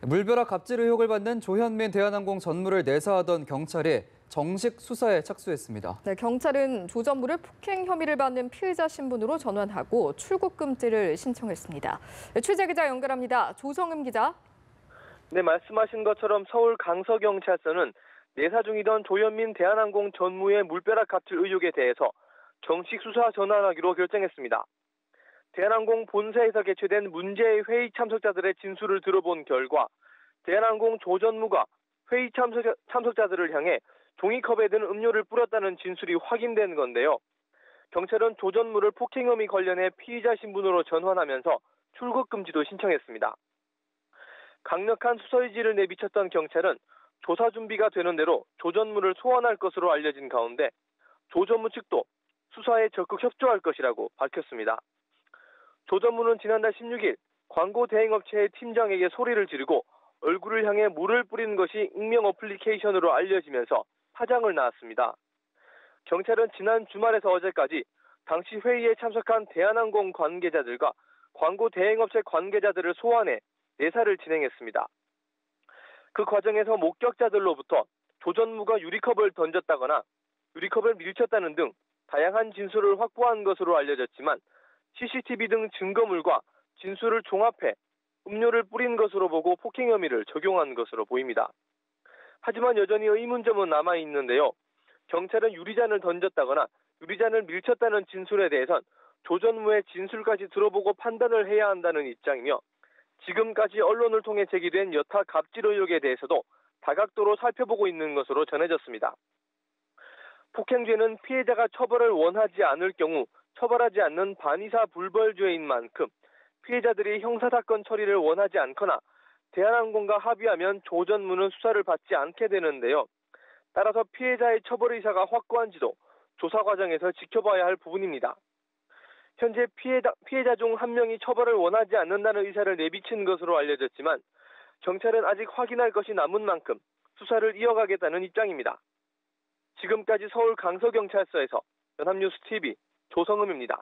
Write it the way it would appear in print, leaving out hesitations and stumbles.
물벼락 갑질 의혹을 받는 조현민 대한항공 전무를 내사하던 경찰이 정식 수사에 착수했습니다. 네, 경찰은 조 전무를 폭행 혐의를 받는 피의자 신분으로 전환하고 출국 금지를 신청했습니다. 네, 취재 기자 연결합니다. 조성음 기자. 네, 말씀하신 것처럼 서울 강서경찰서는 내사 중이던 조현민 대한항공 전무의 물벼락 갑질 의혹에 대해서 정식 수사 전환하기로 결정했습니다. 대한항공 본사에서 개최된 문제의 회의 참석자들의 진술을 들어본 결과 대한항공 조 전무가 회의 참석자들을 향해 종이컵에 든 음료를 뿌렸다는 진술이 확인된 건데요. 경찰은 조 전무를 폭행 혐의 관련해 피의자 신분으로 전환하면서 출국 금지도 신청했습니다. 강력한 수사 의지를 내비쳤던 경찰은 조사 준비가 되는 대로 조 전무를 소환할 것으로 알려진 가운데 조 전무 측도 수사에 적극 협조할 것이라고 밝혔습니다. 조 전무는 지난달 16일 광고 대행업체의 팀장에게 소리를 지르고 얼굴을 향해 물을 뿌린 것이 익명 어플리케이션으로 알려지면서 파장을 낳았습니다. 경찰은 지난 주말에서 어제까지 당시 회의에 참석한 대한항공 관계자들과 광고 대행업체 관계자들을 소환해 내사를 진행했습니다. 그 과정에서 목격자들로부터 조 전무가 유리컵을 던졌다거나 유리컵을 밀쳤다는 등 다양한 진술을 확보한 것으로 알려졌지만 CCTV 등 증거물과 진술을 종합해 음료를 뿌린 것으로 보고 폭행 혐의를 적용한 것으로 보입니다. 하지만 여전히 의문점은 남아있는데요. 경찰은 유리잔을 던졌다거나 유리잔을 밀쳤다는 진술에 대해선 조 전무의 진술까지 들어보고 판단을 해야 한다는 입장이며 지금까지 언론을 통해 제기된 여타 갑질 의혹에 대해서도 다각도로 살펴보고 있는 것으로 전해졌습니다. 폭행죄는 피해자가 처벌을 원하지 않을 경우 처벌하지 않는 반의사 불벌죄인 만큼 피해자들이 형사사건 처리를 원하지 않거나 대한항공과 합의하면 조 전무는 수사를 받지 않게 되는데요. 따라서 피해자의 처벌 의사가 확고한지도 조사 과정에서 지켜봐야 할 부분입니다. 현재 피해자 중 한 명이 처벌을 원하지 않는다는 의사를 내비친 것으로 알려졌지만 경찰은 아직 확인할 것이 남은 만큼 수사를 이어가겠다는 입장입니다. 지금까지 서울 강서경찰서에서 연합뉴스 TV 조성음입니다.